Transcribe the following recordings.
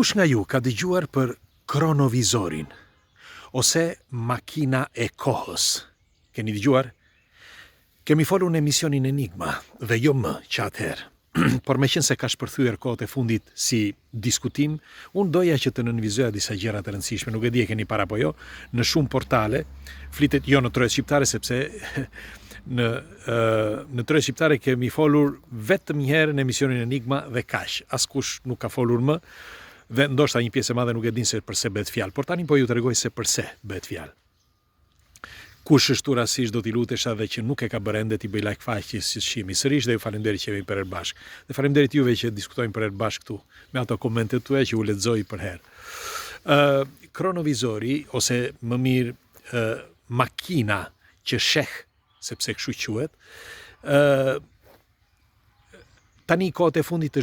Kush nga ju ka dëgjuar për kronovizorin ose makina e kohës? Keni dëgjuar? Kemi folur në emisionin Enigma dhe jo më që atëherë. Por me qenë se ka shpërthyer kohët e fundit si diskutim, unë doja që të nënvizoja disa gjëra të rëndësishme, nuk e di e keni para po jo, në shumë portale, flitet jo në Trojet Shqiptare, sepse në Trojet Shqiptare kemi folur vetëm një herë në emisionin Enigma dhe kaq, askush nuk ka folur më, dhe ndoshta një pjesë e madhe nuk e din se përse bëhet fjalë, por tani po ju tregoj se përse bëhet fjalë. Kush është rastisht do t'i lutesha dhe që nuk e ka bërë ende t'i bëj like faqes si shihemi sërish dhe ju faleminderit që jemi për herë bashkë. Dhe faleminderit juve që diskutojmë për herë bashkë këtu me ato komentet tuaja që u lexoj për herë. Kronovizori ose më mirë makina që sheh, sepse kështu quhet, tani kohët e fundit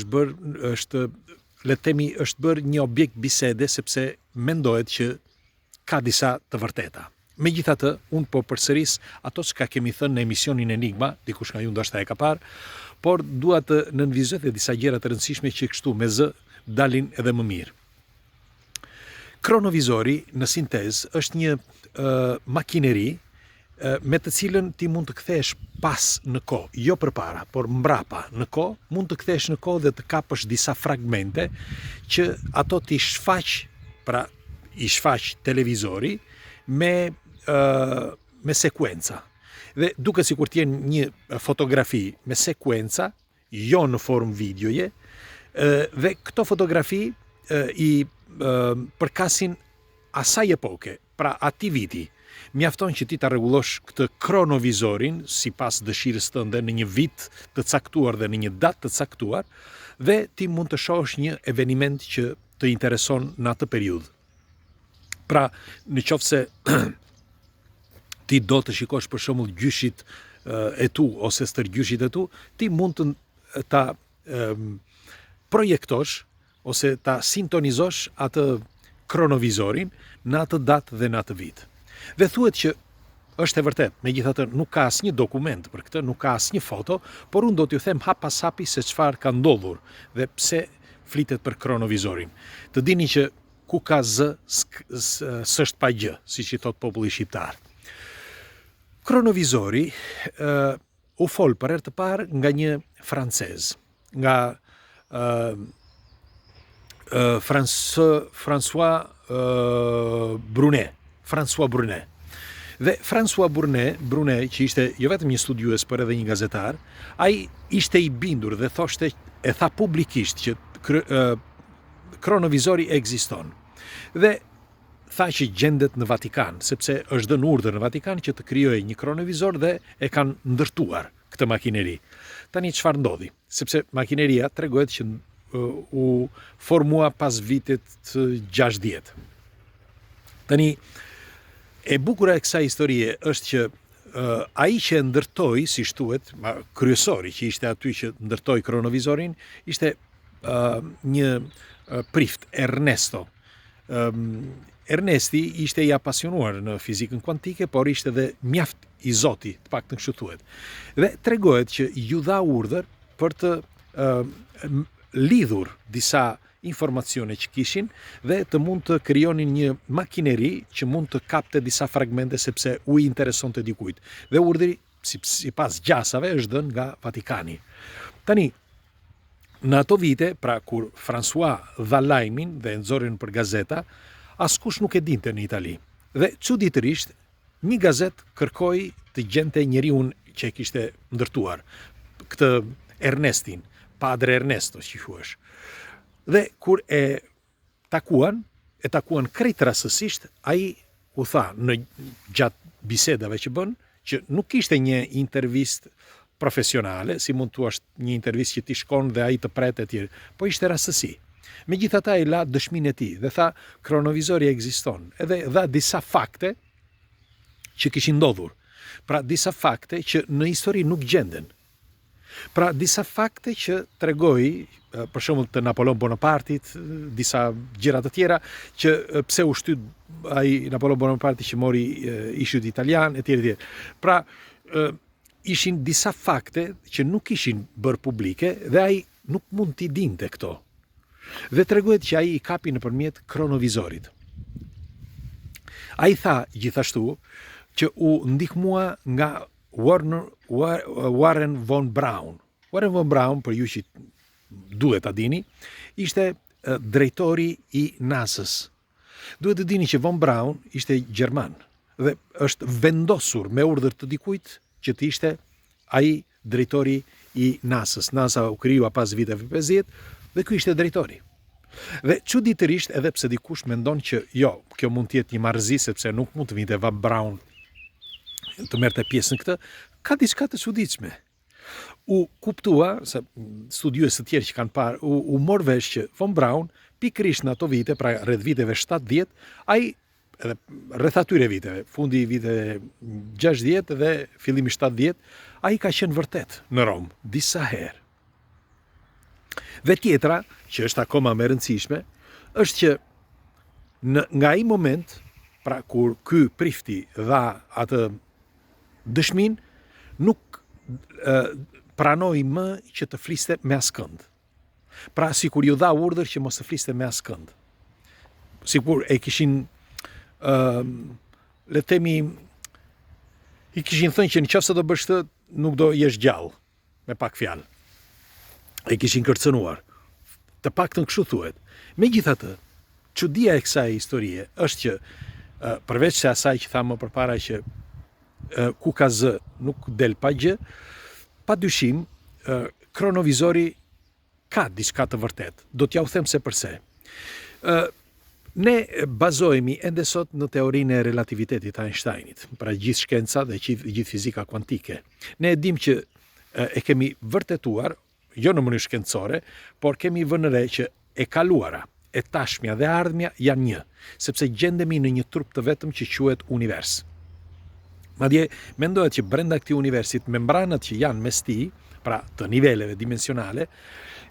është bërë një objekt bisede sepse mendohet që ka disa të vërteta. Megjithatë, unë po përsëris ato që kemi thënë në emisionin Enigma, dikush nga ju ndoshta e ka parë, por dua të nënvizoj edhe disa gjëra të rëndësishme që kështu me zë dalin edhe më mirë. Kronovizori, në sintezë, është një makineri me të cilën ti mund të kthesh pas në kohë, jo përpara, por mbrapa në kohë, mund të kthesh në kohë dhe të kapësh disa fragmente që ato ti shfaq, pra i shfaq televizori me sekuenca. Dhe duke sikur të jenë një fotografi me sekuenca, jo në formë videoje, dhe këto fotografi i përkasin asaj epoke, pra ati viti. Mjafton që ti ta rregullosh këtë kronovizorin sipas dëshirës tënde në një vit të caktuar dhe në një datë të caktuar, dhe ti mund të shohësh një eveniment që të intereson në atë periudhë. Pra, në qoftë se ti do të shikosh për shembull gjyshit e tu ose stërgjyshit e tu, ti mund të ta projektosh ose ta sintonizosh atë kronovizorin në atë datë dhe në atë vit. Dhe thuhet që është e vërtet, megjithatë nuk ka asnjë dokument për këtë, nuk ka asnjë foto, por unë do t'ju them hap pas hapi se çfarë ka ndodhur dhe pse flitet për kronovizorin. Të dini që ku ka zë, s'është pa gjë, siç i thot populli shqiptar. Kronovizori u fol për herë të parë nga një francez, nga François Brunet. Dhe François Brunet, që ishte jo vetëm një studiues, por edhe një gazetar, ai ishte i bindur dhe e tha publikisht që kronovizori ekziston. Dhe tha që gjendet në Vatikan, sepse është dhënë urdhër në Vatikan që të krijojë një kronovizor dhe e kanë ndërtuar këtë makineri. Tani çfarë ndodhi? Sepse makineria tregohet që u formua pas vitit 60. Tani e bukura e kësaj historie është që ai që ndërtoi, si thuhet, kryesori që ishte aty që ndërtoi kronovizorin, ishte një prift, Ernesto. Ernesti ishte i apasionuar në fizikën kuantike, por ishte dhe mjaft i zoti, të paktën kështu thuhet. Dhe tregohet që ju dha urdhër për të lidhur disa informacione që kishin dhe të mund të krijonin një makineri që mund të kapte disa fragmente sepse u interesonte dikujt. Dhe urdhri, sipas gjasave, është dhënë nga Vatikani. Tani, në ato vite, pra kur François dha lajmin dhe nxorën për gazeta, askush nuk e dinte në Itali. Dhe çuditërisht, një gazet kërkoi të gjente njeriun që e kishte ndërtuar, këtë Ernestin, Padre Ernesto, që thuash. Dhe kur e takuan krejt rastësisht, ai u tha në gjatë bisedave që bën, që nuk ishte një intervistë profesionale, si mund thua një intervistë që ti shkon dhe ai të pret etj, po ishte rastësi. Megjithatë ai la dëshminë e tij dhe tha kronovizori ekziston, edhe dha disa fakte që kishin ndodhur. Pra disa fakte që në histori nuk gjenden. Pra disa fakte që tregoi për shembull të Napoleon Bonapartit, disa gjëra të tjera që pse u shtyt ai Napoleon Bonaparte që mori ishut italian etj. Pra ishin disa fakte që nuk ishin bërë publike dhe ai nuk mund t'i dinte këto. Dhe treguhet që ai I kapi nëpërmjet kronovizorit. Ai tha gjithashtu që u ndihmua nga Warren von Braun. Warren von Braun, për ju që duhet ta dini, ishte drejtori I NASA-s. Duhet të dini që von Braun ishte gjerman dhe është vendosur me urdhër të dikujt që të ishte ai drejtori I NASA-s. NASA u krijua pas viteve 50 dhe ky ishte drejtori. Dhe çuditërisht, edhe pse dikush mendon që jo, kjo mund të jetë një marrëzi sepse nuk mund të vinte von Braun të merrte pjesë në këtë, ka diçka të çuditshme. U kuptua, se studiues të tjerë që kanë parë, u mor vesh që von Braun, pikërisht në ato vite, pra rreth viteve 70, ai edhe rreth atyre viteve, fundi I viteve 60 dhe fillimi 70, ai ka qenë vërtet në Rom disa herë. Dhe tjetra, që është akoma më e rëndësishme, është që nga ai moment, pra kur ky prifti dha atë dëshmin, nuk pranoi më që të fliste me askënd. Pra sikur ju dha urdhër që mos të fliste me askënd. Sikur e kishin le të themi I kishin thënë që nëse do bësh këtë, nuk do jesh gjallë, me pak fjalë. E kishin kërcënuar. Të paktën kështu thuhet. Megjithatë, çudia e kësaj historie është që përveç se asaj që thamë më përpara që ku ka zë nuk del pa gjë, padyshim kronovizori ka diçka të vërtet. Do t'ja u them se përse. Ne bazohemi ende sot në teorinë e relativitetit të Einsteinit, pra gjithë shkenca dhe gjithë fizika kuantike. Ne e dim që e kemi vërtetuar, jo në mënyrë shkencore, por kemi vënë re që e kaluara, e tashmja dhe ardhmja janë një, sepse gjendemi në një trup të vetëm që quhet univers. Madje mendohet që brenda këtij universit membranat që janë mes tij, pra të niveleve dimensionale,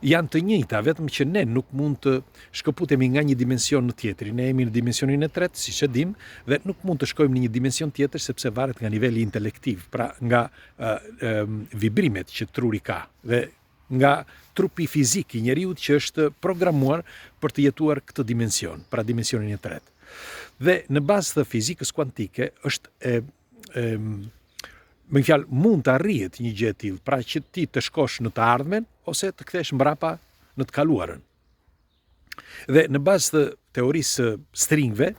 janë të njëjta, vetëm që ne nuk mund të shkëputemi nga një dimension në tjetrin. Ne jemi në dimensionin e tretë, siç e dim, dhe nuk mund të shkojmë në një dimension tjetër sepse varet nga niveli intelektiv, pra nga vibrimet që truri ka dhe nga trupi fizik I njeriut që është programuar për të jetuar këtë dimension, pra dimensionin e tretë. Dhe në bazë të fizikës kuantike është me fjalë mund të arrihet një gjë e tillë, pra që ti të shkosh në të ardhmen ose të kthesh mbrapa në të kaluarën. Dhe në bazë të teorisë së stringëve,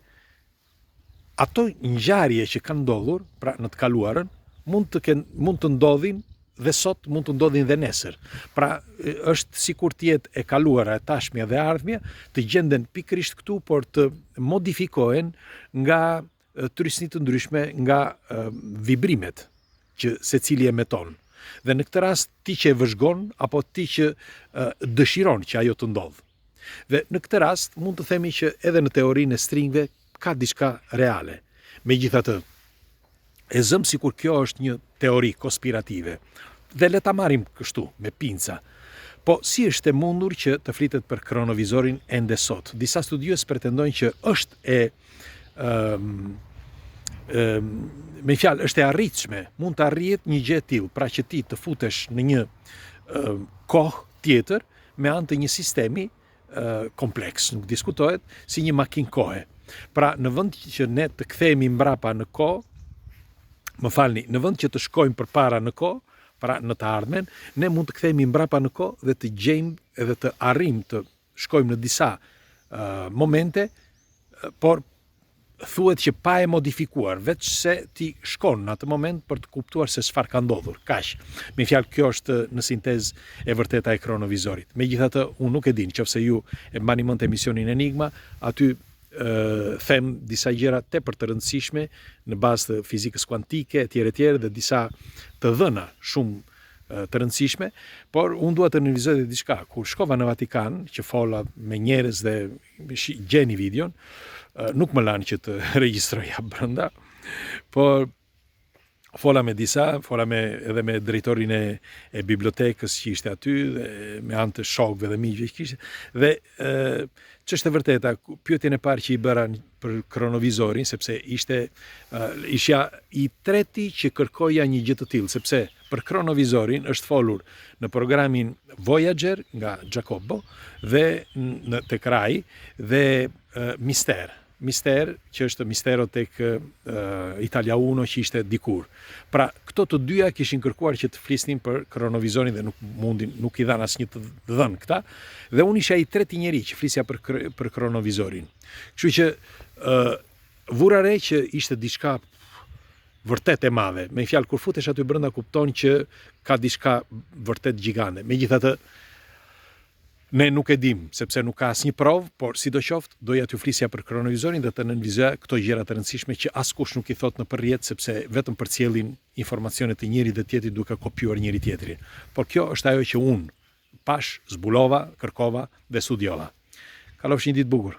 ato ngjarje që kanë ndodhur, pra në të kaluarën, mund të ndodhin dhe sot, mund të ndodhin dhe nesër. Pra është sikur të jetë e kaluara, e tashmja dhe ardhmja, të gjenden pikërisht këtu, por të modifikohen nga trysni të ndryshme, nga vibrimet që secili emeton. Dhe në këtë rast ti që e vëzhgon apo ti që dëshiron që ajo të ndodh. Dhe në këtë rast mund të themi që edhe në teorinë e stringëve ka diçka reale. Megjithatë, e zëm sikur kjo është një teori konspirative. Dhe le ta marrim kështu me pinca. Po si është e mundur që të flitet për kronovizorin ende sot? Disa studiues pretendojnë që është me fjalë është e arritshme, mund të arrihet një gjë e tillë, pra që ti të futesh në një kohë tjetër me anë të një sistemi kompleks, nuk diskutohet, si një makinë kohe. Pra në vend që ne të kthehemi mbrapa në kohë, në vend që të shkojmë përpara në kohë, pra në të ardhmen, ne mund të kthehemi mbrapa në kohë dhe të gjejmë edhe të arrijmë të shkojmë në disa momente, por thuhet që pa e modifikuar, veç se ti shkon në atë moment për të kuptuar se çfarë ka ndodhur. Kaq. Me fjalë, kjo është në sintezë e vërteta e kronovizorit. Megjithatë, unë nuk e di, nëse ju e mbani mend emisionin Enigma, aty them disa gjëra tepër të rëndësishme në bazë të fizikës kuantike etj dhe disa të dhëna shumë të rëndësishme, por unë dua të analizoj diçka. Kur shkova në Vatikan, që fola me njerëz dhe gjeni videon, nuk më lanë që të regjistroja brenda, por fola me disa, edhe me drejtorin e bibliotekës që ishte aty, dhe me anë të shokëve dhe miqve që ishte, dhe ç'është e vërteta, pyetjen e parë që i bëra për kronovizorin, sepse ishja i treti që kërkoja një gjë të tillë, sepse për kronovizorin është folur në programin Voyager nga Giacobbo dhe tek Rai dhe Mister, që është Mistero tek Italia 1 që ishte dikur. Pra, këto të dyja kishin kërkuar që të flisnin për kronovizorin dhe nuk i dhan asnjë të dhënë këta, dhe unë isha i treti njeri që flisja për kronovizorin. Kështu që vura re që ishte diçka vërtet e madhe. Me fjalë, kur futesh aty brenda kupton që ka diçka vërtet gjigande. Megjithatë, ne nuk e dim, sepse nuk ka asnjë provë, por sidoqoftë doja t'ju flisja për kronovizorin dhe të analizoja këto gjëra të rëndësishme që askush nuk i thot në përrjet, sepse vetëm përcjellin informacione të njëri dhe tjetrit duke kopjuar njëri tjetrin. Por kjo është ajo që unë pash, zbulova, kërkova dhe studiova. Kalofsh një ditë bukur.